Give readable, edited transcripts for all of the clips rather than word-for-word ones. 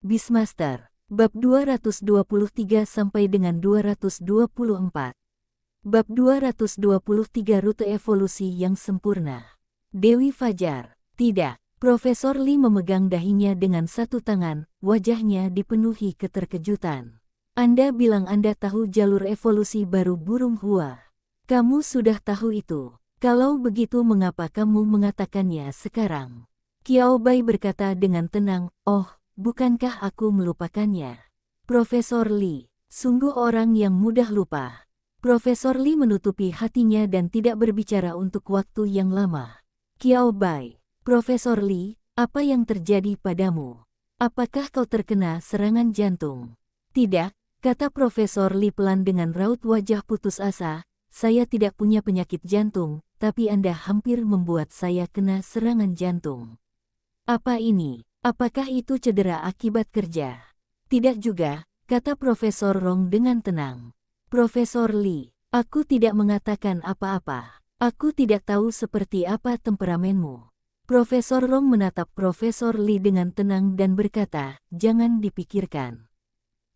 Beastmaster, bab 223 sampai dengan 224. Bab 223 Rute Evolusi yang Sempurna. Dewi Fajar, tidak. Profesor Lee memegang dahinya dengan satu tangan, wajahnya dipenuhi keterkejutan. Anda bilang Anda tahu jalur evolusi baru burung Hua. Kamu sudah tahu itu. Kalau begitu mengapa kamu mengatakannya sekarang? Qiao Bai berkata dengan tenang, oh, bukankah aku melupakannya? Profesor Lee, sungguh orang yang mudah lupa. Profesor Lee menutupi hatinya dan tidak berbicara untuk waktu yang lama. Qiao Bai, Profesor Lee, apa yang terjadi padamu? Apakah kau terkena serangan jantung? Tidak, kata Profesor Lee pelan dengan raut wajah putus asa, saya tidak punya penyakit jantung, tapi Anda hampir membuat saya kena serangan jantung. Apa ini? Apakah itu cedera akibat kerja? Tidak juga, kata Profesor Rong dengan tenang. Profesor Lee, aku tidak mengatakan apa-apa. Aku tidak tahu seperti apa temperamenmu. Profesor Rong menatap Profesor Lee dengan tenang dan berkata, jangan dipikirkan.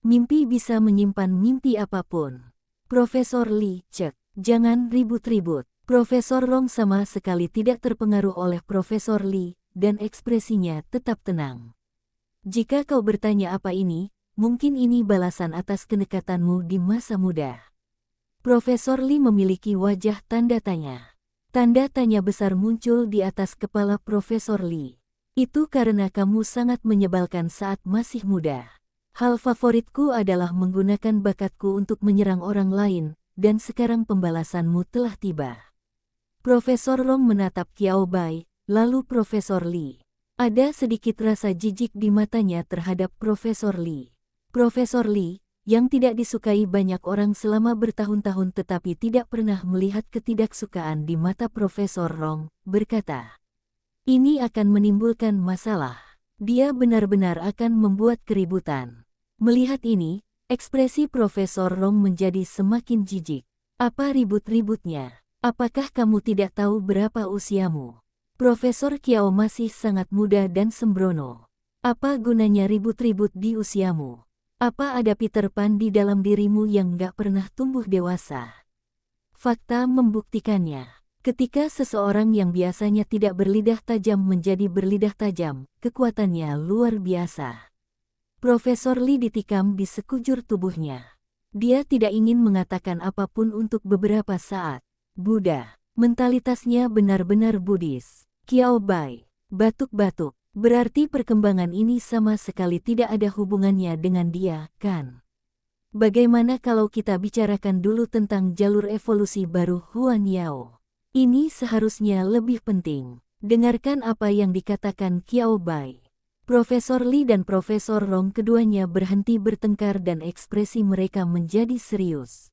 Mimpi bisa menyimpan mimpi apapun. Profesor Lee, cek, jangan ribut-ribut. Profesor Rong sama sekali tidak terpengaruh oleh Profesor Lee, dan ekspresinya tetap tenang. Jika kau bertanya apa ini, mungkin ini balasan atas kedekatanmu di masa muda. Profesor Lee memiliki wajah tanda tanya. Tanda tanya besar muncul di atas kepala Profesor Lee. Itu karena kamu sangat menyebalkan saat masih muda. Hal favoritku adalah menggunakan bakatku untuk menyerang orang lain, dan sekarang pembalasanmu telah tiba. Profesor Rong menatap Qiao Bai, lalu Profesor Lee. Ada sedikit rasa jijik di matanya terhadap Profesor Lee. Profesor Lee, yang tidak disukai banyak orang selama bertahun-tahun tetapi tidak pernah melihat ketidaksukaan di mata Profesor Rong, berkata, ini akan menimbulkan masalah. Dia benar-benar akan membuat keributan. Melihat ini, ekspresi Profesor Rong menjadi semakin jijik. Apa ribut-ributnya? Apakah kamu tidak tahu berapa usiamu? Profesor Qiao masih sangat muda dan sembrono. Apa gunanya ribut-ribut di usiamu? Apa ada Peter Pan di dalam dirimu yang gak pernah tumbuh dewasa? Fakta membuktikannya. Ketika seseorang yang biasanya tidak berlidah tajam menjadi berlidah tajam, kekuatannya luar biasa. Profesor Lee ditikam di sekujur tubuhnya. Dia tidak ingin mengatakan apapun untuk beberapa saat. Buddha, mentalitasnya benar-benar Buddhis. Qiao Bai, batuk-batuk, berarti perkembangan ini sama sekali tidak ada hubungannya dengan dia, kan? Bagaimana kalau kita bicarakan dulu tentang jalur evolusi baru Huan Yao? Ini seharusnya lebih penting. Dengarkan apa yang dikatakan Qiao Bai. Profesor Lee dan Profesor Rong keduanya berhenti bertengkar dan ekspresi mereka menjadi serius.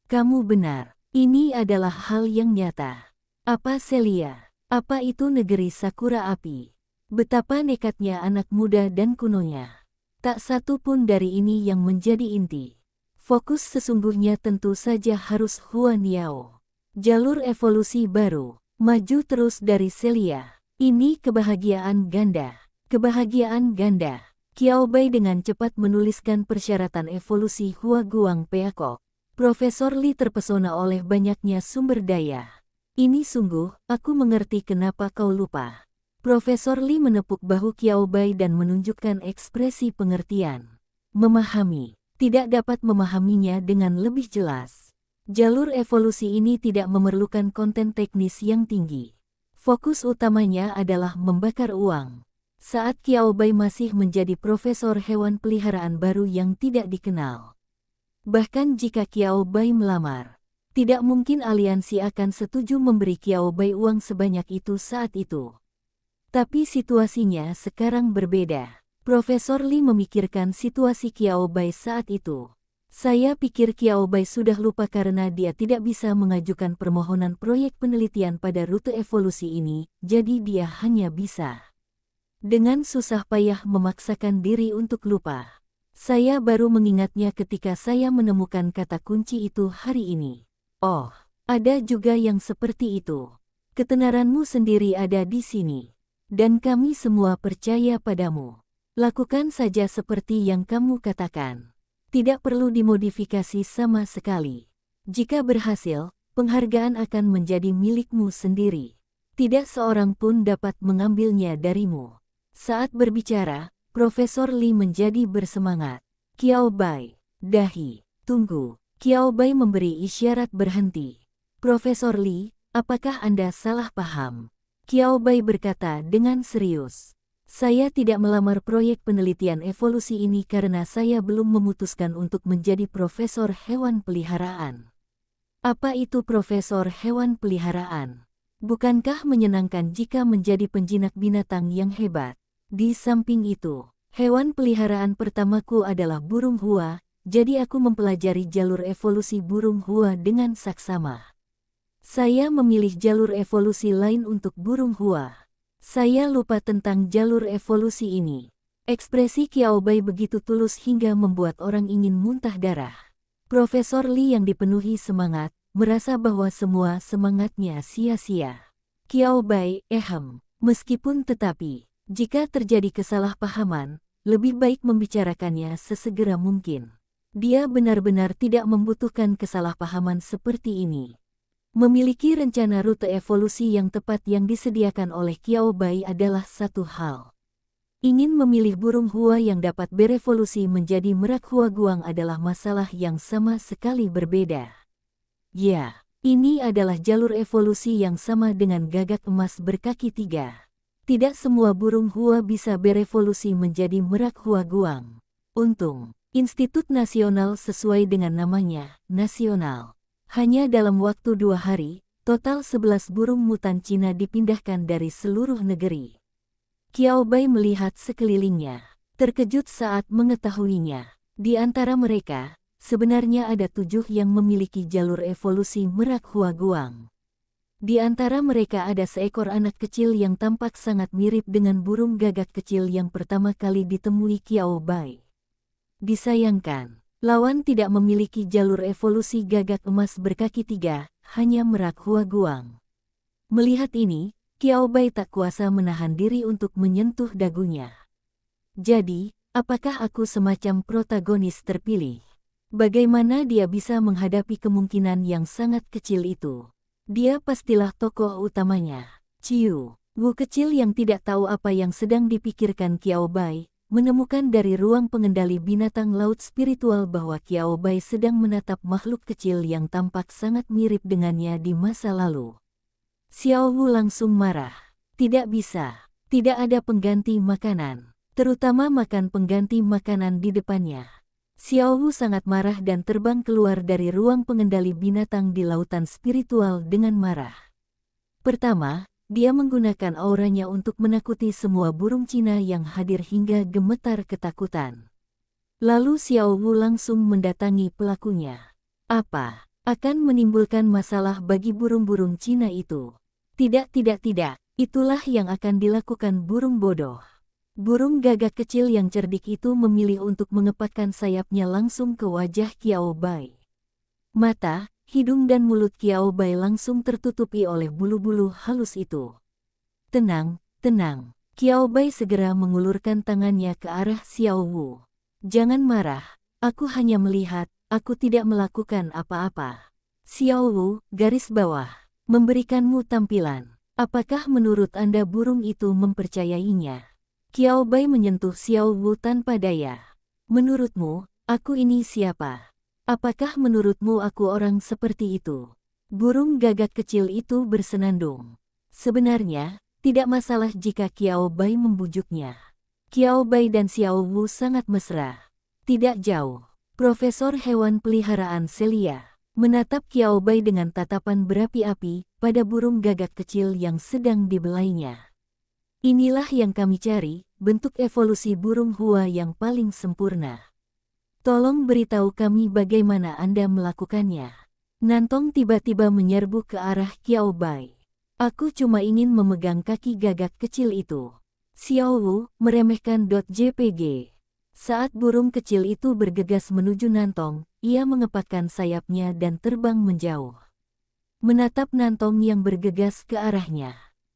Kamu benar, ini adalah hal yang nyata. Apa Celia? Apa itu negeri Sakura Api? Betapa nekatnya anak muda dan kunonya. Tak satu pun dari ini yang menjadi inti. Fokus sesungguhnya tentu saja harus Huan Yao. Jalur evolusi baru, maju terus dari Celia. Ini kebahagiaan ganda. Kebahagiaan ganda. Qiao Bai dengan cepat menuliskan persyaratan evolusi Hua Guang Peakok. Profesor Lee terpesona oleh banyaknya sumber daya. Ini sungguh, aku mengerti kenapa kau lupa. Profesor Lee menepuk bahu Qiao Bai dan menunjukkan ekspresi pengertian. Memahami, tidak dapat memahaminya dengan lebih jelas. Jalur evolusi ini tidak memerlukan konten teknis yang tinggi. Fokus utamanya adalah membakar uang. Saat Qiao Bai masih menjadi profesor hewan peliharaan baru yang tidak dikenal. Bahkan jika Qiao Bai melamar, tidak mungkin aliansi akan setuju memberi Qiao Bai uang sebanyak itu saat itu. Tapi situasinya sekarang berbeda. Profesor Lee memikirkan situasi Qiao Bai saat itu. Saya pikir Qiao Bai sudah lupa karena dia tidak bisa mengajukan permohonan proyek penelitian pada rute evolusi ini, jadi dia hanya bisa dengan susah payah memaksakan diri untuk lupa. Saya baru mengingatnya ketika saya menemukan kata kunci itu hari ini. Oh, ada juga yang seperti itu. Ketenaranmu sendiri ada di sini. Dan kami semua percaya padamu. Lakukan saja seperti yang kamu katakan. Tidak perlu dimodifikasi sama sekali. Jika berhasil, penghargaan akan menjadi milikmu sendiri. Tidak seorang pun dapat mengambilnya darimu. Saat berbicara, Profesor Li menjadi bersemangat. Qiao Bai, dahi, tunggu. Qiao Bai memberi isyarat berhenti. Profesor Li, apakah Anda salah paham? Qiao Bai berkata dengan serius. Saya tidak melamar proyek penelitian evolusi ini karena saya belum memutuskan untuk menjadi profesor hewan peliharaan. Apa itu profesor hewan peliharaan? Bukankah menyenangkan jika menjadi penjinak binatang yang hebat? Di samping itu, hewan peliharaan pertamaku adalah burung hua, jadi aku mempelajari jalur evolusi burung hua dengan saksama. Saya memilih jalur evolusi lain untuk burung hua. Saya lupa tentang jalur evolusi ini. Ekspresi Qiao Bai begitu tulus hingga membuat orang ingin muntah darah. Profesor Li yang dipenuhi semangat, merasa bahwa semua semangatnya sia-sia. Qiao Bai, meskipun tetapi, jika terjadi kesalahpahaman, lebih baik membicarakannya sesegera mungkin. Dia benar-benar tidak membutuhkan kesalahpahaman seperti ini. Memiliki rencana rute evolusi yang tepat yang disediakan oleh Qiao Bai adalah satu hal. Ingin memilih burung hua yang dapat berevolusi menjadi merak hua guang adalah masalah yang sama sekali berbeda. Ya, ini adalah jalur evolusi yang sama dengan gagak emas berkaki 3. Tidak semua burung hua bisa berevolusi menjadi merak hua guang. Untung, Institut Nasional sesuai dengan namanya, nasional. Hanya dalam waktu 2 hari, total 11 burung mutan Cina dipindahkan dari seluruh negeri. Qiao Bai melihat sekelilingnya, terkejut saat mengetahuinya. Di antara mereka, sebenarnya ada 7 yang memiliki jalur evolusi merak hua guang. Di antara mereka ada seekor anak kecil yang tampak sangat mirip dengan burung gagak kecil yang pertama kali ditemui Qiao Bai. Disayangkan, lawan tidak memiliki jalur evolusi gagak emas berkaki 3, hanya merak hua guang. Melihat ini, Qiao Bai tak kuasa menahan diri untuk menyentuh dagunya. Jadi, apakah aku semacam protagonis terpilih? Bagaimana dia bisa menghadapi kemungkinan yang sangat kecil itu? Dia pastilah tokoh utamanya. Ciu, Wu kecil yang tidak tahu apa yang sedang dipikirkan Qiao Bai, menemukan dari ruang pengendali binatang laut spiritual bahwa Qiao Bai sedang menatap makhluk kecil yang tampak sangat mirip dengannya di masa lalu. Xiao Wu langsung marah. Tidak bisa, tidak ada pengganti makanan, terutama makan pengganti makanan di depannya. Xiao Wu sangat marah dan terbang keluar dari ruang pengendali binatang di lautan spiritual dengan marah. Pertama, dia menggunakan auranya untuk menakuti semua burung Cina yang hadir hingga gemetar ketakutan. Lalu Xiao Wu langsung mendatangi pelakunya. Apa? Akan menimbulkan masalah bagi burung-burung Cina itu. Tidak. Itulah yang akan dilakukan burung bodoh. Burung gagak kecil yang cerdik itu memilih untuk mengepakkan sayapnya langsung ke wajah Qiao Bai. Mata, hidung dan mulut Qiao Bai langsung tertutupi oleh bulu-bulu halus itu. Tenang. Qiao Bai segera mengulurkan tangannya ke arah Xiao Wu. Jangan marah, aku hanya melihat, aku tidak melakukan apa-apa. Xiao Wu, garis bawah, memberikanmu tampilan. Apakah menurut Anda burung itu mempercayainya? Qiao Bai menyentuh Xiao Wu tanpa daya. Menurutmu, aku ini siapa? Apakah menurutmu aku orang seperti itu? Burung gagak kecil itu bersenandung. Sebenarnya, tidak masalah jika Qiao Bai membujuknya. Qiao Bai dan Xiao Wu sangat mesra. Tidak jauh, Profesor Hewan Peliharaan Celia menatap Qiao Bai dengan tatapan berapi-api pada burung gagak kecil yang sedang dibelainya. Inilah yang kami cari, bentuk evolusi burung hua yang paling sempurna. Tolong beritahu kami bagaimana Anda melakukannya. Nantong tiba-tiba menyerbu ke arah Qiao Bai. Aku cuma ingin memegang kaki gagak kecil itu. Xiao Wu meremehkan .jpg. Saat burung kecil itu bergegas menuju Nantong, ia mengepakkan sayapnya dan terbang menjauh. Menatap Nantong yang bergegas ke arahnya.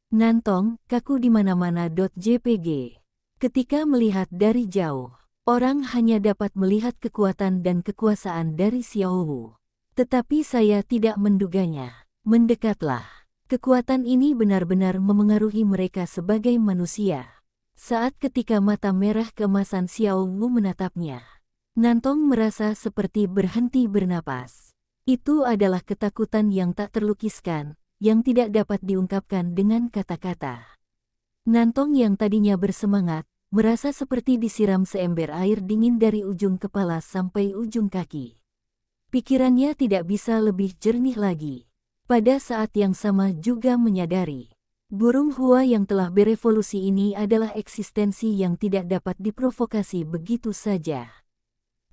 Nantong, kaku di mana-mana. .jpg. Ketika melihat dari jauh, orang hanya dapat melihat kekuatan dan kekuasaan dari Xiao Wu. Tetapi saya tidak menduganya. Mendekatlah. Kekuatan ini benar-benar memengaruhi mereka sebagai manusia. Saat ketika mata merah keemasan Xiao Wu menatapnya, Nantong merasa seperti berhenti bernapas. Itu adalah ketakutan yang tak terlukiskan, yang tidak dapat diungkapkan dengan kata-kata. Nantong yang tadinya bersemangat, merasa seperti disiram seember air dingin dari ujung kepala sampai ujung kaki. Pikirannya tidak bisa lebih jernih lagi. Pada saat yang sama juga menyadari, burung Hua yang telah berevolusi ini adalah eksistensi yang tidak dapat diprovokasi begitu saja.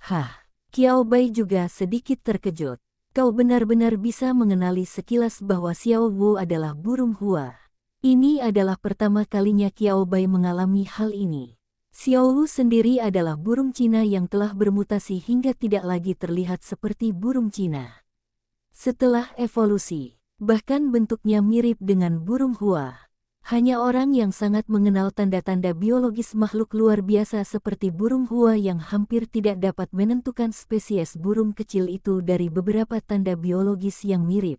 Hah, Qiao Bai juga sedikit terkejut. Kau benar-benar bisa mengenali sekilas bahwa Xiao Wu adalah burung Hua. Ini adalah pertama kalinya Qiao Bai mengalami hal ini. Xiao Wu sendiri adalah burung Cina yang telah bermutasi hingga tidak lagi terlihat seperti burung Cina. Setelah evolusi, bahkan bentuknya mirip dengan burung Hua. Hanya orang yang sangat mengenal tanda-tanda biologis makhluk luar biasa seperti burung Hua yang hampir tidak dapat menentukan spesies burung kecil itu dari beberapa tanda biologis yang mirip.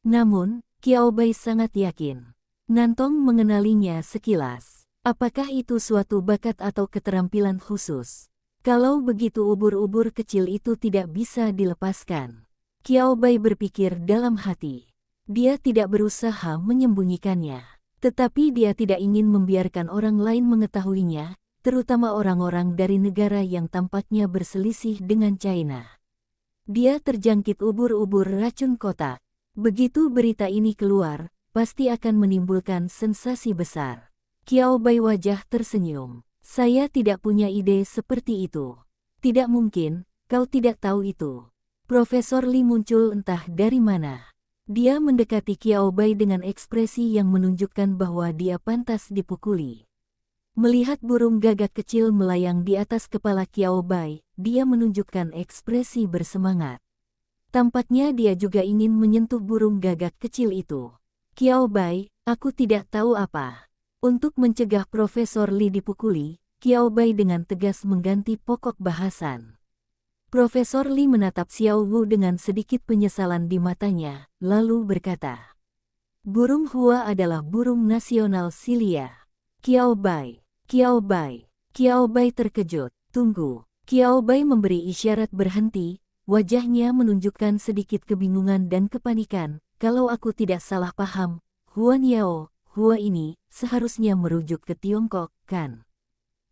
Namun, Qiao Bai sangat yakin. Nantong mengenalinya sekilas. Apakah itu suatu bakat atau keterampilan khusus? Kalau begitu ubur-ubur kecil itu tidak bisa dilepaskan. Qiao Bai berpikir dalam hati. Dia tidak berusaha menyembunyikannya. Tetapi dia tidak ingin membiarkan orang lain mengetahuinya, terutama orang-orang dari negara yang tampaknya berselisih dengan China. Dia terjangkit ubur-ubur racun kotak. Begitu berita ini keluar, pasti akan menimbulkan sensasi besar. Qiao Bai wajah tersenyum. Saya tidak punya ide seperti itu. Tidak mungkin, kau tidak tahu itu. Profesor Li muncul entah dari mana. Dia mendekati Qiao Bai dengan ekspresi yang menunjukkan bahwa dia pantas dipukuli. Melihat burung gagak kecil melayang di atas kepala Qiao Bai, dia menunjukkan ekspresi bersemangat. Tampaknya dia juga ingin menyentuh burung gagak kecil itu. Qiao Bai, aku tidak tahu apa. Untuk mencegah Profesor Li dipukuli, Qiao Bai dengan tegas mengganti pokok bahasan. Profesor Li menatap Xiao Wu dengan sedikit penyesalan di matanya, lalu berkata, burung Hua adalah burung nasional Silia. Qiao Bai, Qiao Bai, Qiao Bai terkejut. Tunggu. Qiao Bai memberi isyarat berhenti, wajahnya menunjukkan sedikit kebingungan dan kepanikan. Kalau aku tidak salah paham, Huan Yao, Hua ini seharusnya merujuk ke Tiongkok, kan?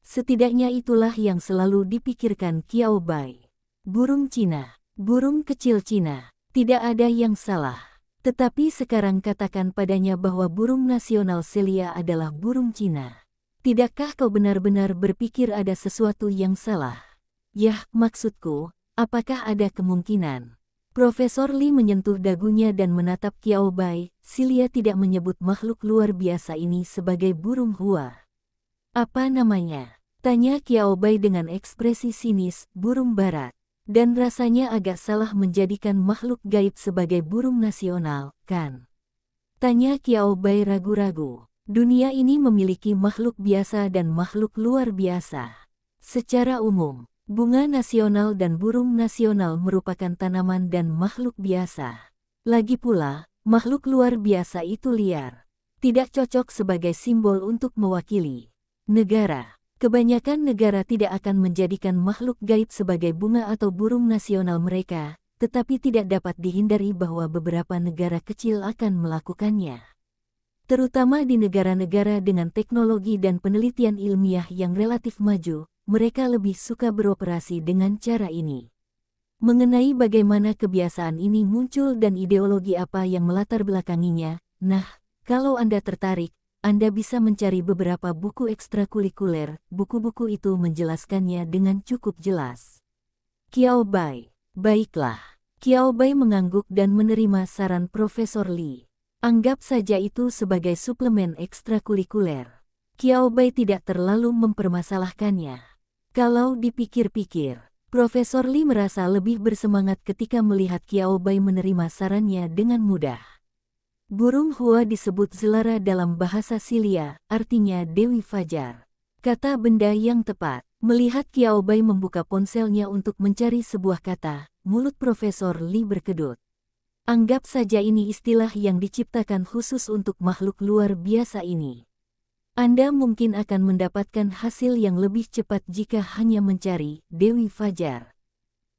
Setidaknya itulah yang selalu dipikirkan Qiao Bai. Burung Cina, burung kecil Cina, tidak ada yang salah. Tetapi sekarang katakan padanya bahwa burung nasional Celia adalah burung Cina. Tidakkah kau benar-benar berpikir ada sesuatu yang salah? Yah, maksudku, apakah ada kemungkinan? Profesor Li menyentuh dagunya dan menatap Qiao Bai. Celia tidak menyebut makhluk luar biasa ini sebagai burung Hua. Apa namanya? Tanya Qiao Bai dengan ekspresi sinis, burung barat. Dan rasanya agak salah menjadikan makhluk gaib sebagai burung nasional, kan? Tanya Qiao Bai ragu-ragu. Dunia ini memiliki makhluk biasa dan makhluk luar biasa. Secara umum, bunga nasional dan burung nasional merupakan tanaman dan makhluk biasa. Lagi pula, makhluk luar biasa itu liar. Tidak cocok sebagai simbol untuk mewakili negara. Kebanyakan negara tidak akan menjadikan makhluk gaib sebagai bunga atau burung nasional mereka, tetapi tidak dapat dihindari bahwa beberapa negara kecil akan melakukannya. Terutama di negara-negara dengan teknologi dan penelitian ilmiah yang relatif maju, mereka lebih suka beroperasi dengan cara ini. Mengenai bagaimana kebiasaan ini muncul dan ideologi apa yang melatar belakanginya, nah, kalau Anda tertarik, Anda bisa mencari beberapa buku ekstrakurikuler. Buku-buku itu menjelaskannya dengan cukup jelas. Qiao Bai, baiklah. Qiao Bai mengangguk dan menerima saran Profesor Li. Anggap saja itu sebagai suplemen ekstrakurikuler. Qiao Bai tidak terlalu mempermasalahkannya. Kalau dipikir-pikir, Profesor Li merasa lebih bersemangat ketika melihat Qiao Bai menerima sarannya dengan mudah. Burung Hua disebut Zelara dalam bahasa Silia, artinya Dewi Fajar. Kata benda yang tepat. Melihat Qiao Bai membuka ponselnya untuk mencari sebuah kata, mulut Profesor Li berkedut. Anggap saja ini istilah yang diciptakan khusus untuk makhluk luar biasa ini. Anda mungkin akan mendapatkan hasil yang lebih cepat jika hanya mencari Dewi Fajar.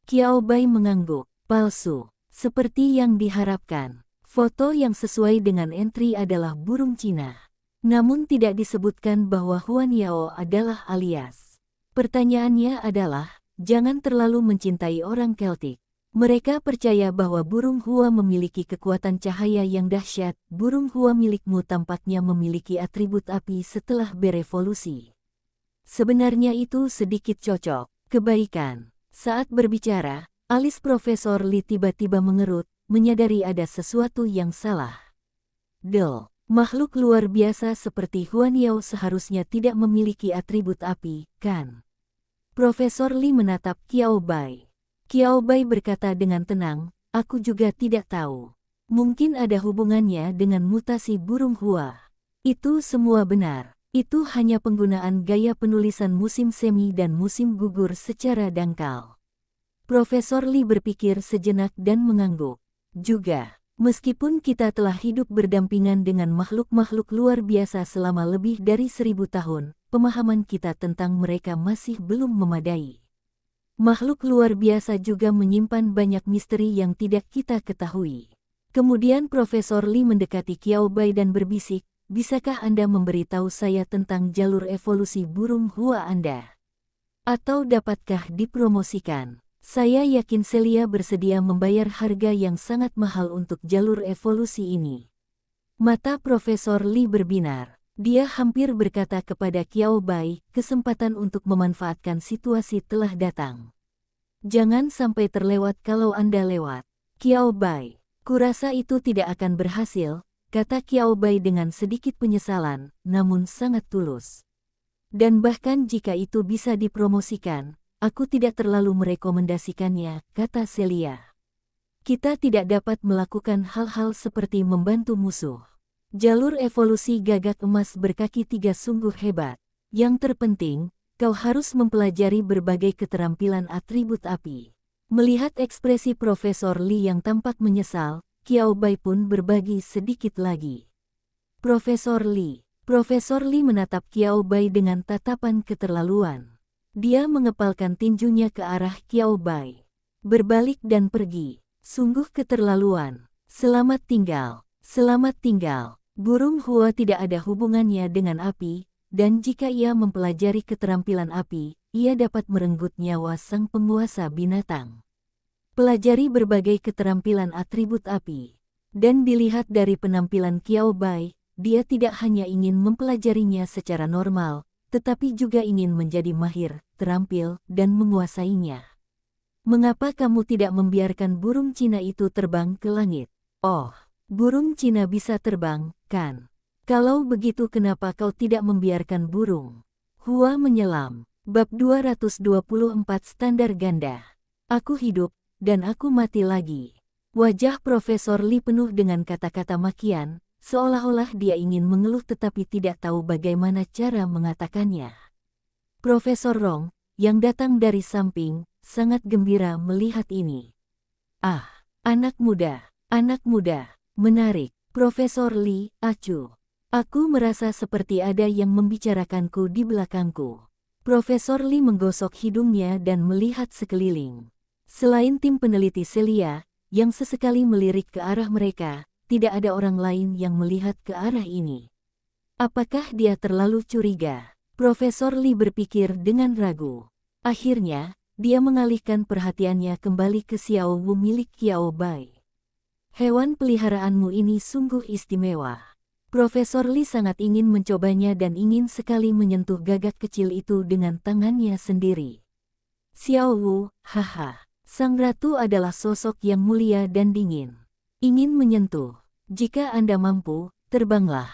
Qiao Bai mengangguk. Palsu. Seperti yang diharapkan. Foto yang sesuai dengan entry adalah burung Cina. Namun tidak disebutkan bahwa Huan Yao adalah alias. Pertanyaannya adalah, jangan terlalu mencintai orang Keltik. Mereka percaya bahwa burung Hua memiliki kekuatan cahaya yang dahsyat. Burung Hua milikmu tampaknya memiliki atribut api setelah berevolusi. Sebenarnya itu sedikit cocok. Kebaikan. Saat berbicara, alis Profesor Li tiba-tiba mengerut, menyadari ada sesuatu yang salah. Makhluk luar biasa seperti Huan Yao seharusnya tidak memiliki atribut api, kan? Profesor Li menatap Qiao Bai. Qiao Bai berkata dengan tenang, aku juga tidak tahu. Mungkin ada hubungannya dengan mutasi burung Hua. Itu semua benar. Itu hanya penggunaan gaya penulisan musim semi dan musim gugur secara dangkal. Profesor Li berpikir sejenak dan mengangguk. Juga. Meskipun kita telah hidup berdampingan dengan makhluk-makhluk luar biasa selama lebih dari 1000 tahun, pemahaman kita tentang mereka masih belum memadai. Makhluk luar biasa juga menyimpan banyak misteri yang tidak kita ketahui. Kemudian Profesor Li mendekati Qiao Bai dan berbisik, bisakah Anda memberitahu saya tentang jalur evolusi burung Hua Anda? Atau dapatkah dipromosikan? Saya yakin Celia bersedia membayar harga yang sangat mahal untuk jalur evolusi ini. Mata Profesor Li berbinar. Dia hampir berkata kepada Qiao Bai, kesempatan untuk memanfaatkan situasi telah datang. Jangan sampai terlewat kalau Anda lewat. Qiao Bai, kurasa itu tidak akan berhasil, kata Qiao Bai dengan sedikit penyesalan, namun sangat tulus. Dan bahkan jika itu bisa dipromosikan, aku tidak terlalu merekomendasikannya, kata Celia. Kita tidak dapat melakukan hal-hal seperti membantu musuh. Jalur evolusi gagak emas berkaki 3 sungguh hebat. Yang terpenting, kau harus mempelajari berbagai keterampilan atribut api. Melihat ekspresi Profesor Li yang tampak menyesal, Qiao Bai pun berbagi sedikit lagi. Profesor Li menatap Qiao Bai dengan tatapan keterlaluan. Dia mengepalkan tinjunya ke arah Qiao Bai. Berbalik dan pergi. Sungguh keterlaluan. Selamat tinggal. Selamat tinggal. Burung Hua tidak ada hubungannya dengan api, dan jika ia mempelajari keterampilan api, ia dapat merenggut nyawa sang penguasa binatang. Pelajari berbagai keterampilan atribut api. Dan dilihat dari penampilan Qiao Bai, dia tidak hanya ingin mempelajarinya secara normal, tetapi juga ingin menjadi mahir, terampil, dan menguasainya. Mengapa kamu tidak membiarkan burung Cina itu terbang ke langit? Oh, burung Cina bisa terbang, kan? Kalau begitu kenapa kau tidak membiarkan burung Hua menyelam? Bab 224 Standar Ganda. Aku hidup, dan aku mati lagi. Wajah Profesor Li penuh dengan kata-kata makian, seolah-olah dia ingin mengeluh tetapi tidak tahu bagaimana cara mengatakannya. Profesor Rong, yang datang dari samping, sangat gembira melihat ini. Ah, anak muda, menarik. Profesor Li, acuh. Aku merasa seperti ada yang membicarakanku di belakangku. Profesor Li menggosok hidungnya dan melihat sekeliling. Selain tim peneliti Celia, yang sesekali melirik ke arah mereka, tidak ada orang lain yang melihat ke arah ini. Apakah dia terlalu curiga? Profesor Li berpikir dengan ragu. Akhirnya, dia mengalihkan perhatiannya kembali ke Xiao Wu milik Qiao Bai. Hewan peliharaanmu ini sungguh istimewa. Profesor Li sangat ingin mencobanya dan ingin sekali menyentuh gagak kecil itu dengan tangannya sendiri. Xiao Wu, haha, sang ratu adalah sosok yang mulia dan dingin. Ingin menyentuh. Jika Anda mampu, terbanglah.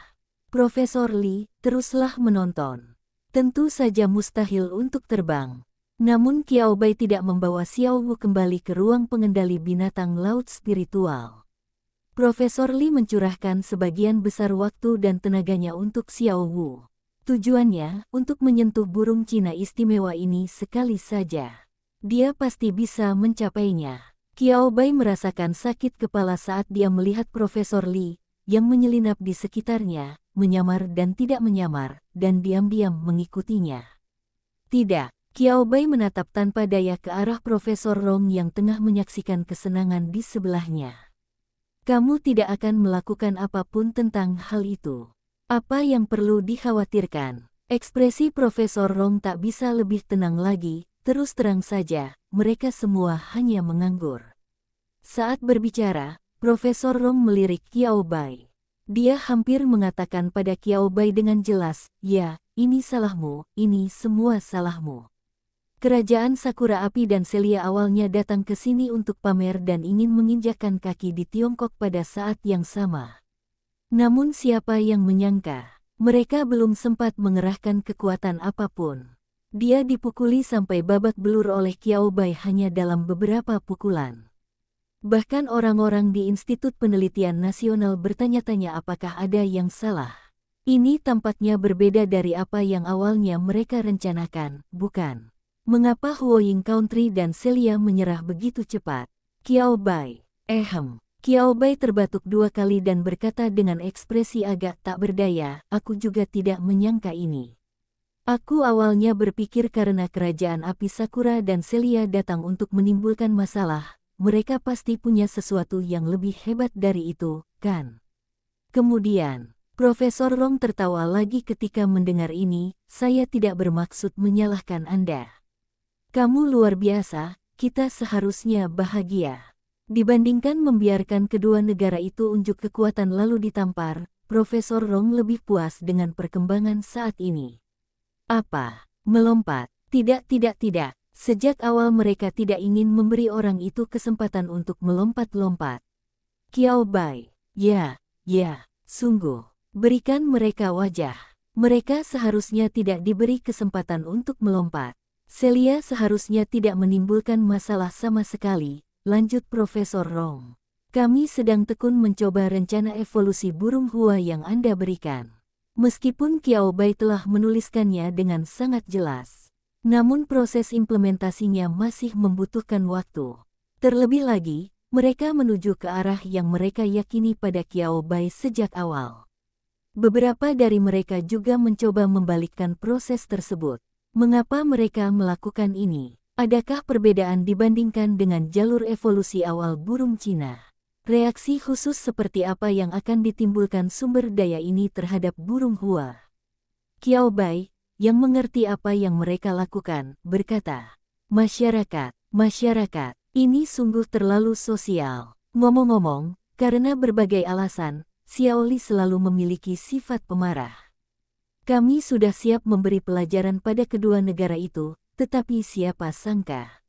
Profesor Li, teruslah menonton. Tentu saja mustahil untuk terbang. Namun Qiao Bai tidak membawa Xiao Wu kembali ke ruang pengendali binatang laut spiritual. Profesor Li mencurahkan sebagian besar waktu dan tenaganya untuk Xiao Wu. Tujuannya untuk menyentuh burung Cina istimewa ini sekali saja. Dia pasti bisa mencapainya. Qiao Bai merasakan sakit kepala saat dia melihat Profesor Li yang menyelinap di sekitarnya, menyamar dan tidak menyamar, dan diam-diam mengikutinya. Tidak, Qiao Bai menatap tanpa daya ke arah Profesor Rong yang tengah menyaksikan kesenangan di sebelahnya. Kamu tidak akan melakukan apapun tentang hal itu. Apa yang perlu dikhawatirkan? Ekspresi Profesor Rong tak bisa lebih tenang lagi, terus terang saja, mereka semua hanya menganggur. Saat berbicara, Profesor Rong melirik Qiao Bai. Dia hampir mengatakan pada Qiao Bai dengan jelas, "Ya, ini salahmu, ini semua salahmu." Kerajaan Sakura Api dan Celia awalnya datang ke sini untuk pamer dan ingin menginjakkan kaki di Tiongkok pada saat yang sama. Namun siapa yang menyangka, mereka belum sempat mengerahkan kekuatan apapun. Dia dipukuli sampai babak belur oleh Qiao Bai hanya dalam beberapa pukulan. Bahkan orang-orang di Institut Penelitian Nasional bertanya-tanya apakah ada yang salah. Ini tampaknya berbeda dari apa yang awalnya mereka rencanakan, bukan? Mengapa Huoying Country dan Celia menyerah begitu cepat? Qiao Bai, Qiao Bai terbatuk 2 kali dan berkata dengan ekspresi agak tak berdaya, "Aku juga tidak menyangka ini. Aku awalnya berpikir karena kerajaan api Sakura dan Celia datang untuk menimbulkan masalah, mereka pasti punya sesuatu yang lebih hebat dari itu, kan?" Kemudian, Profesor Rong tertawa lagi ketika mendengar ini, "Saya tidak bermaksud menyalahkan Anda. Kamu luar biasa, kita seharusnya bahagia." Dibandingkan membiarkan kedua negara itu unjuk kekuatan lalu ditampar, Profesor Rong lebih puas dengan perkembangan saat ini. Apa? Melompat? Tidak. Sejak awal mereka tidak ingin memberi orang itu kesempatan untuk melompat-lompat. Qiao Bai, ya, sungguh. Berikan mereka wajah. Mereka seharusnya tidak diberi kesempatan untuk melompat. Celia seharusnya tidak menimbulkan masalah sama sekali. Lanjut Profesor Rong. Kami sedang tekun mencoba rencana evolusi burung hua yang Anda berikan. Meskipun Qiao Bai telah menuliskannya dengan sangat jelas, namun proses implementasinya masih membutuhkan waktu. Terlebih lagi, mereka menuju ke arah yang mereka yakini pada Qiao Bai sejak awal. Beberapa dari mereka juga mencoba membalikkan proses tersebut. Mengapa mereka melakukan ini? Adakah perbedaan dibandingkan dengan jalur evolusi awal burung Cina? Reaksi khusus seperti apa yang akan ditimbulkan sumber daya ini terhadap burung hua? Qiao Bai, yang mengerti apa yang mereka lakukan, berkata, Masyarakat, ini sungguh terlalu sosial. Ngomong-ngomong, karena berbagai alasan, Xiao Li selalu memiliki sifat pemarah. Kami sudah siap memberi pelajaran pada kedua negara itu, tetapi siapa sangka.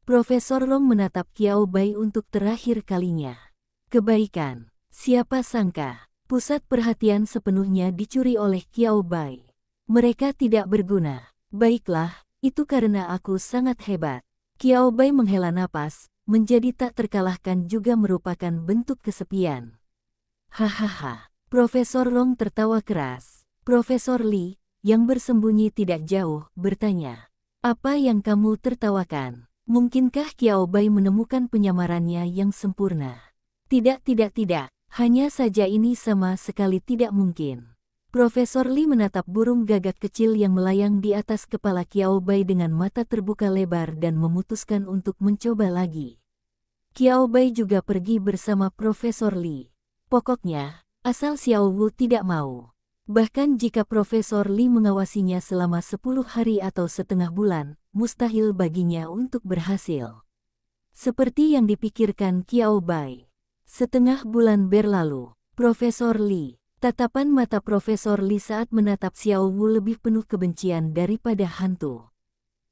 Profesor Rong menatap Qiao Bai untuk terakhir kalinya. Kebaikan, siapa sangka, pusat perhatian sepenuhnya dicuri oleh Qiao Bai. Mereka tidak berguna. Baiklah, itu karena aku sangat hebat. Qiao Bai menghela napas, menjadi tak terkalahkan juga merupakan bentuk kesepian. Hahaha, Profesor Rong tertawa keras. Profesor Li, yang bersembunyi tidak jauh, bertanya. Apa yang kamu tertawakan? Mungkinkah Qiao Bai menemukan penyamarannya yang sempurna? Tidak. Hanya saja ini sama sekali tidak mungkin. Profesor Li menatap burung gagak kecil yang melayang di atas kepala Qiao Bai dengan mata terbuka lebar dan memutuskan untuk mencoba lagi. Qiao Bai juga pergi bersama Profesor Li. Pokoknya, asal Xiao Wu tidak mau. Bahkan jika Profesor Li mengawasinya selama 10 hari atau setengah bulan, mustahil baginya untuk berhasil. Seperti yang dipikirkan Qiao Bai. Setengah bulan berlalu, Profesor Li. Tatapan mata Profesor Li saat menatap Xiao Wu lebih penuh kebencian daripada hantu.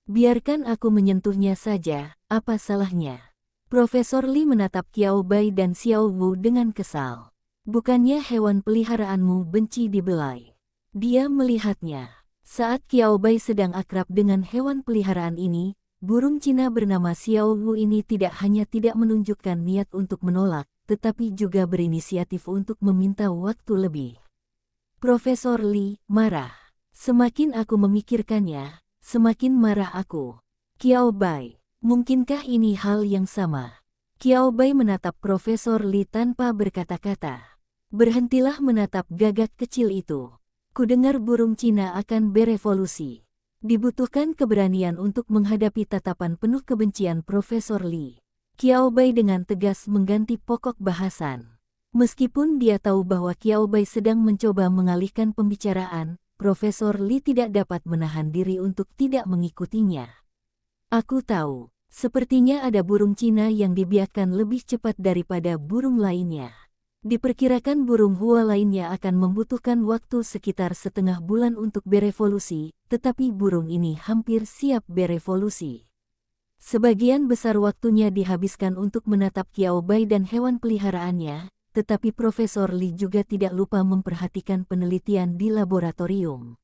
Biarkan aku menyentuhnya saja, apa salahnya? Profesor Li menatap Qiao Bai dan Xiao Wu dengan kesal. Bukannya hewan peliharaanmu benci dibelai. Dia melihatnya. Saat Qiao Bai sedang akrab dengan hewan peliharaan ini, burung Cina bernama Xiao Wu ini tidak hanya tidak menunjukkan niat untuk menolak, tetapi juga berinisiatif untuk meminta waktu lebih. Profesor Li marah. Semakin aku memikirkannya, semakin marah aku. Qiao Bai, mungkinkah ini hal yang sama? Qiao Bai menatap Profesor Li tanpa berkata-kata. Berhentilah menatap gagak kecil itu. Kudengar burung Cina akan berevolusi. Dibutuhkan keberanian untuk menghadapi tatapan penuh kebencian Profesor Li. Qiao Bai dengan tegas mengganti pokok bahasan. Meskipun dia tahu bahwa Qiao Bai sedang mencoba mengalihkan pembicaraan, Profesor Li tidak dapat menahan diri untuk tidak mengikutinya. Aku tahu, sepertinya ada burung Cina yang dibiakkan lebih cepat daripada burung lainnya. Diperkirakan burung Hua lainnya akan membutuhkan waktu sekitar setengah bulan untuk berevolusi, tetapi burung ini hampir siap berevolusi. Sebagian besar waktunya dihabiskan untuk menatap Qiao Bai dan hewan peliharaannya, tetapi Profesor Li juga tidak lupa memperhatikan penelitian di laboratorium.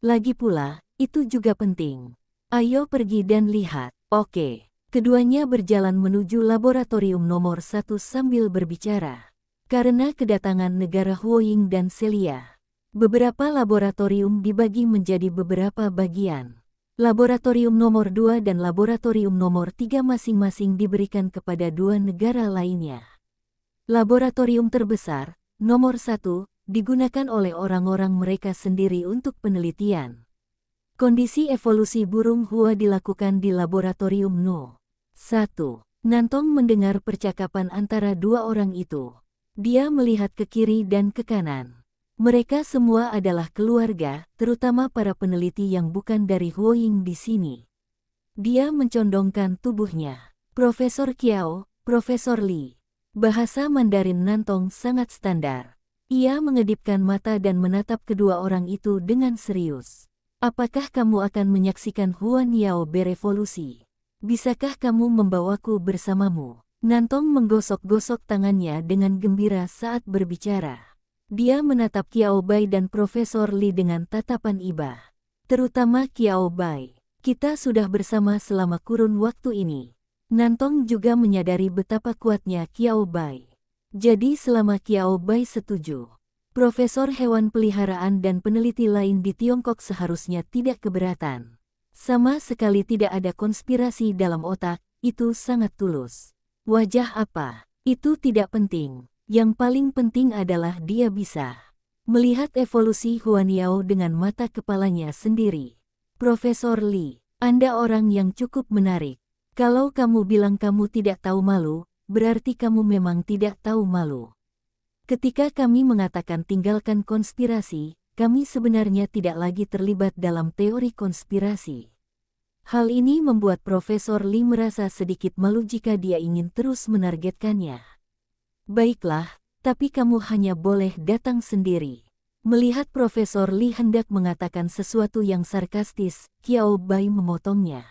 Lagi pula, itu juga penting. Ayo pergi dan lihat. Oke. Keduanya berjalan menuju laboratorium nomor 1 sambil berbicara. Karena kedatangan negara Huoying dan Celia, beberapa laboratorium dibagi menjadi beberapa bagian. Laboratorium nomor 2 dan laboratorium nomor 3 masing-masing diberikan kepada dua negara lainnya. Laboratorium terbesar, nomor 1, digunakan oleh orang-orang mereka sendiri untuk penelitian. Kondisi evolusi burung Hua dilakukan di laboratorium No. 1. Nantong mendengar percakapan antara dua orang itu. Dia melihat ke kiri dan ke kanan. Mereka semua adalah keluarga, terutama para peneliti yang bukan dari Huoying di sini. Dia mencondongkan tubuhnya. Profesor Qiao, Profesor Li. Bahasa Mandarin Nantong sangat standar. Ia mengedipkan mata dan menatap kedua orang itu dengan serius. Apakah kamu akan menyaksikan Huan Yao berevolusi? Bisakah kamu membawaku bersamamu? Nantong menggosok-gosok tangannya dengan gembira saat berbicara. Dia menatap Qiao Bai dan Profesor Li dengan tatapan iba. Terutama Qiao Bai. Kita sudah bersama selama kurun waktu ini. Nantong juga menyadari betapa kuatnya Qiao Bai. Jadi selama Qiao Bai setuju, profesor hewan peliharaan dan peneliti lain di Tiongkok seharusnya tidak keberatan. Sama sekali tidak ada konspirasi dalam otak, itu sangat tulus. Wajah apa? Itu tidak penting. Yang paling penting adalah dia bisa melihat evolusi Huan Yao dengan mata kepalanya sendiri. Profesor Li, Anda orang yang cukup menarik. Kalau kamu bilang kamu tidak tahu malu, berarti kamu memang tidak tahu malu. Ketika kami mengatakan tinggalkan konspirasi, kami sebenarnya tidak lagi terlibat dalam teori konspirasi. Hal ini membuat Profesor Li merasa sedikit malu jika dia ingin terus menargetkannya. Baiklah, tapi kamu hanya boleh datang sendiri. Melihat Profesor Li hendak mengatakan sesuatu yang sarkastis, Qiao Bai memotongnya.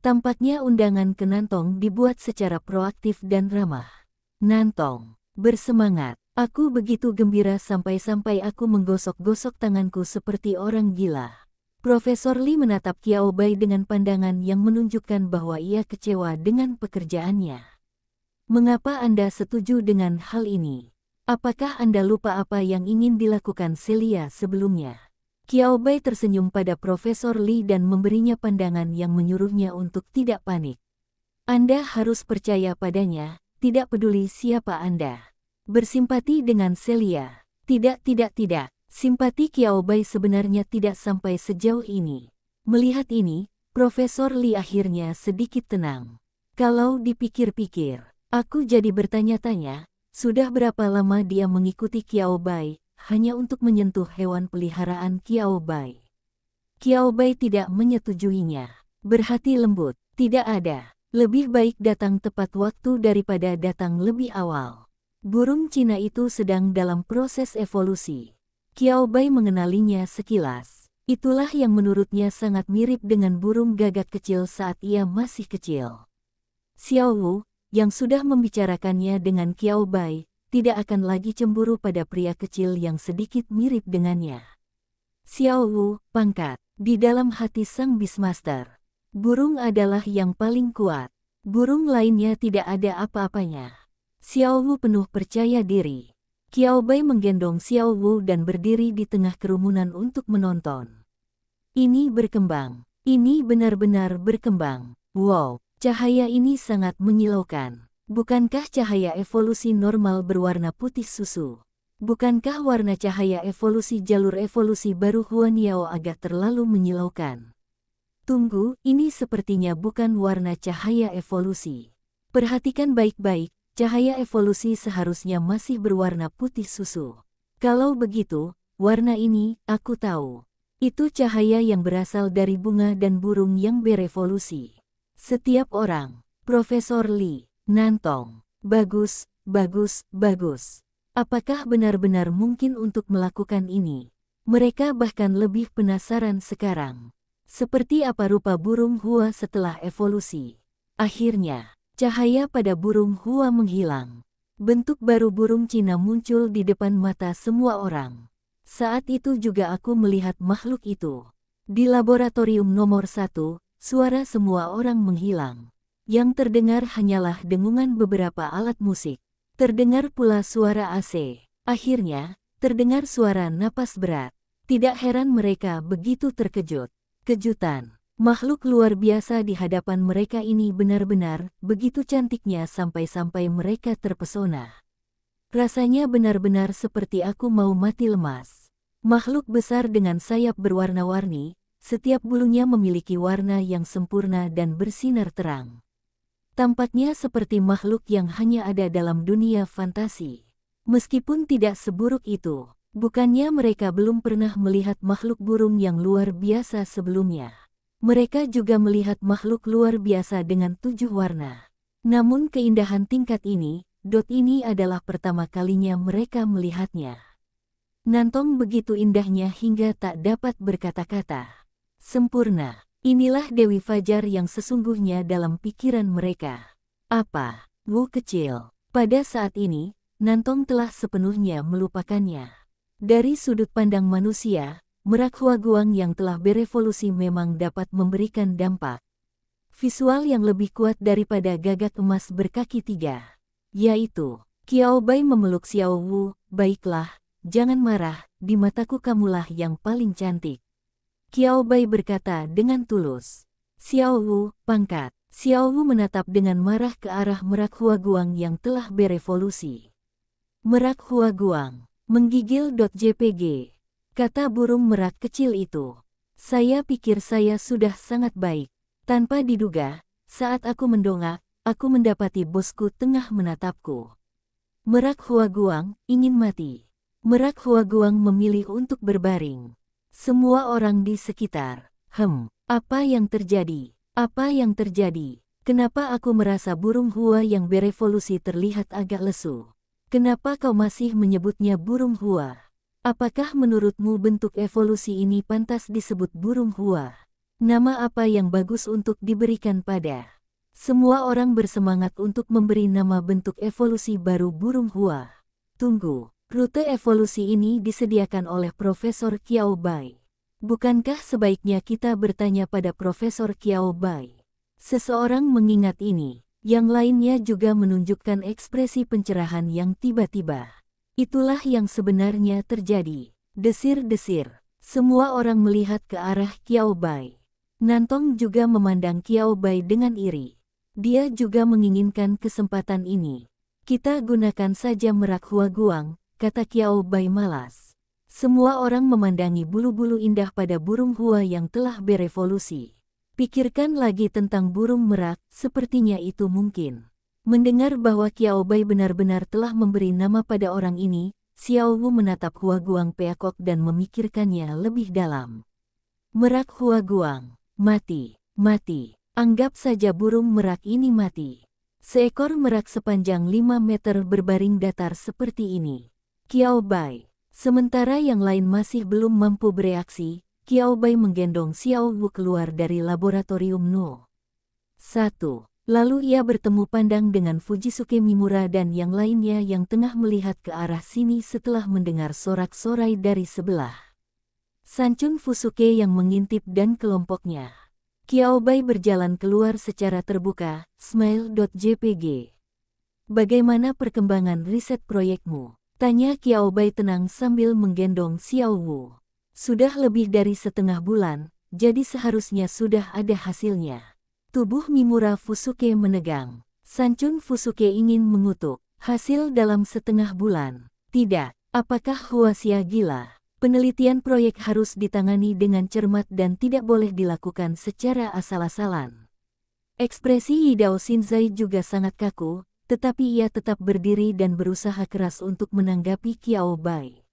Tampaknya undangan ke Nantong dibuat secara proaktif dan ramah. Nantong, bersemangat. Aku begitu gembira sampai-sampai aku menggosok-gosok tanganku seperti orang gila. Profesor Li menatap Qiao Bai dengan pandangan yang menunjukkan bahwa ia kecewa dengan pekerjaannya. Mengapa Anda setuju dengan hal ini? Apakah Anda lupa apa yang ingin dilakukan Celia sebelumnya? Qiao Bai tersenyum pada Profesor Li dan memberinya pandangan yang menyuruhnya untuk tidak panik. Anda harus percaya padanya, tidak peduli siapa Anda. Bersimpati dengan Celia. Tidak. Simpati Qiao Bai sebenarnya tidak sampai sejauh ini. Melihat ini, Profesor Li akhirnya sedikit tenang. Kalau dipikir-pikir, aku jadi bertanya-tanya, sudah berapa lama dia mengikuti Qiao Bai, hanya untuk menyentuh hewan peliharaan Qiao Bai. Qiao Bai tidak menyetujuinya. Berhati lembut, tidak ada. Lebih baik datang tepat waktu daripada datang lebih awal. Burung Cina itu sedang dalam proses evolusi. Qiao Bai mengenalinya sekilas. Itulah yang menurutnya sangat mirip dengan burung gagak kecil saat ia masih kecil. Xiao Wu, yang sudah membicarakannya dengan Qiao Bai, tidak akan lagi cemburu pada pria kecil yang sedikit mirip dengannya. Xiao Wu, pangkat, di dalam hati sang Beastmaster. Burung adalah yang paling kuat. Burung lainnya tidak ada apa-apanya. Xiao Wu penuh percaya diri. Qiao Bai menggendong Xiao Wu dan berdiri di tengah kerumunan untuk menonton. Ini berkembang. Ini benar-benar berkembang. Wow, cahaya ini sangat menyilaukan. Bukankah cahaya evolusi normal berwarna putih susu? Bukankah warna cahaya evolusi jalur evolusi baru Huan Yao agak terlalu menyilaukan? Tunggu, ini sepertinya bukan warna cahaya evolusi. Perhatikan baik-baik, cahaya evolusi seharusnya masih berwarna putih susu. Kalau begitu, warna ini, aku tahu. Itu cahaya yang berasal dari bunga dan burung yang berevolusi. Setiap orang, Profesor Li, Nantong, bagus, bagus, bagus. Apakah benar-benar mungkin untuk melakukan ini? Mereka bahkan lebih penasaran sekarang. Seperti apa rupa burung Hua setelah evolusi? Akhirnya, cahaya pada burung Hua menghilang. Bentuk baru burung Cina muncul di depan mata semua orang. Saat itu juga aku melihat makhluk itu. Di laboratorium nomor 1, suara semua orang menghilang. Yang terdengar hanyalah dengungan beberapa alat musik. Terdengar pula suara AC. Akhirnya, terdengar suara napas berat. Tidak heran mereka begitu terkejut. Kejutan. Makhluk luar biasa di hadapan mereka ini benar-benar begitu cantiknya sampai-sampai mereka terpesona. Rasanya benar-benar seperti aku mau mati lemas. Makhluk besar dengan sayap berwarna-warni, setiap bulunya memiliki warna yang sempurna dan bersinar terang. Tampaknya seperti makhluk yang hanya ada dalam dunia fantasi. Meskipun tidak seburuk itu, bukannya mereka belum pernah melihat makhluk burung yang luar biasa sebelumnya. Mereka juga melihat makhluk luar biasa dengan 7 warna. Namun keindahan tingkat ini, ini adalah pertama kalinya mereka melihatnya. Nantong begitu indahnya hingga tak dapat berkata-kata. Sempurna. Inilah Dewi Fajar yang sesungguhnya dalam pikiran mereka. Apa? Wu kecil. Pada saat ini, Nantong telah sepenuhnya melupakannya. Dari sudut pandang manusia, merak Hua Guang yang telah berevolusi memang dapat memberikan dampak visual yang lebih kuat daripada gagak emas berkaki 3. Yaitu, Qiao Bai memeluk Xiao Wu, baiklah, jangan marah, di mataku kamulah yang paling cantik. Qiao Bai berkata dengan tulus. Xiao Wu, pangkat. Xiao Wu menatap dengan marah ke arah merak Hua Guang yang telah berevolusi. Merak Hua Guang, menggigil.jpg. Kata burung merak kecil itu. Saya pikir saya sudah sangat baik. Tanpa diduga, saat aku mendongak, aku mendapati bosku tengah menatapku. Merak Hua Guang ingin mati. Merak Hua Guang memilih untuk berbaring. Semua orang di sekitar, apa yang terjadi? Apa yang terjadi? Kenapa aku merasa burung Hua yang berevolusi terlihat agak lesu? Kenapa kau masih menyebutnya burung Hua? Apakah menurutmu bentuk evolusi ini pantas disebut burung Hua? Nama apa yang bagus untuk diberikan pada? Semua orang bersemangat untuk memberi nama bentuk evolusi baru burung Hua. Tunggu, rute evolusi ini disediakan oleh Profesor Qiao Bai. Bukankah sebaiknya kita bertanya pada Profesor Qiao Bai? Seseorang mengingat ini, yang lainnya juga menunjukkan ekspresi pencerahan yang tiba-tiba. Itulah yang sebenarnya terjadi. Desir-desir. Semua orang melihat ke arah Qiao Bai. Nantong juga memandang Qiao Bai dengan iri. Dia juga menginginkan kesempatan ini. Kita gunakan saja merak Hua Guang, kata Qiao Bai malas. Semua orang memandangi bulu-bulu indah pada burung Hua yang telah berevolusi. Pikirkan lagi tentang burung merak, sepertinya itu mungkin. Mendengar bahwa Qiao Bai benar-benar telah memberi nama pada orang ini, Xiao Wu menatap Hua Guang peakok dan memikirkannya lebih dalam. Merak Hua Guang, mati, mati. Anggap saja burung merak ini mati. Seekor merak sepanjang 5 meter berbaring datar seperti ini. Qiao Bai. Sementara yang lain masih belum mampu bereaksi, Qiao Bai menggendong Xiao Wu keluar dari laboratorium No. 1. Lalu ia bertemu pandang dengan Fujisuke Mimura dan yang lainnya yang tengah melihat ke arah sini setelah mendengar sorak-sorai dari sebelah. Sanchun Fusuke yang mengintip dan kelompoknya. Qiao Bai berjalan keluar secara terbuka, smile.jpg. Bagaimana perkembangan riset proyekmu? Tanya Qiao Bai tenang sambil menggendong Xiao Wu. Sudah lebih dari setengah bulan, jadi seharusnya sudah ada hasilnya. Tubuh Mimura Fusuke menegang. Sanchun Fusuke ingin mengutuk. Hasil dalam setengah bulan. Tidak, apakah Huaxia gila? Penelitian proyek harus ditangani dengan cermat dan tidak boleh dilakukan secara asal-asalan. Ekspresi Yidao Shinzai juga sangat kaku, tetapi ia tetap berdiri dan berusaha keras untuk menanggapi Qiao Bai.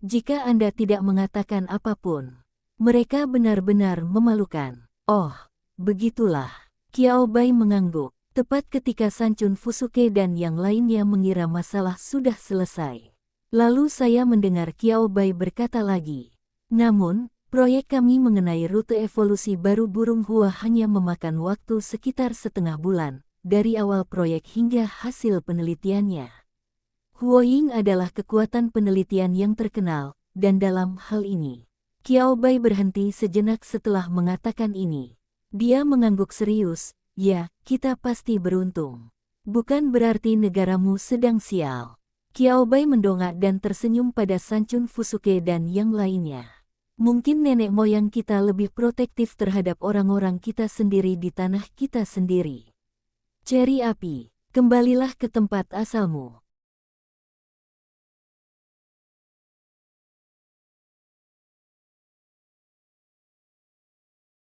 Jika Anda tidak mengatakan apapun, mereka benar-benar memalukan. Oh, begitulah. Qiao Bai mengangguk, tepat ketika Sanchun Fusuke dan yang lainnya mengira masalah sudah selesai. Lalu saya mendengar Qiao Bai berkata lagi. Namun, proyek kami mengenai rute evolusi baru burung Hua hanya memakan waktu sekitar setengah bulan, dari awal proyek hingga hasil penelitiannya. Huoying adalah kekuatan penelitian yang terkenal, dan dalam hal ini, Qiao Bai berhenti sejenak setelah mengatakan ini. Dia mengangguk serius, ya, kita pasti beruntung. Bukan berarti negaramu sedang sial. Qiao Bai mendongak dan tersenyum pada Sanchun Fusuke dan yang lainnya. Mungkin nenek moyang kita lebih protektif terhadap orang-orang kita sendiri di tanah kita sendiri. Ceri api, kembalilah ke tempat asalmu.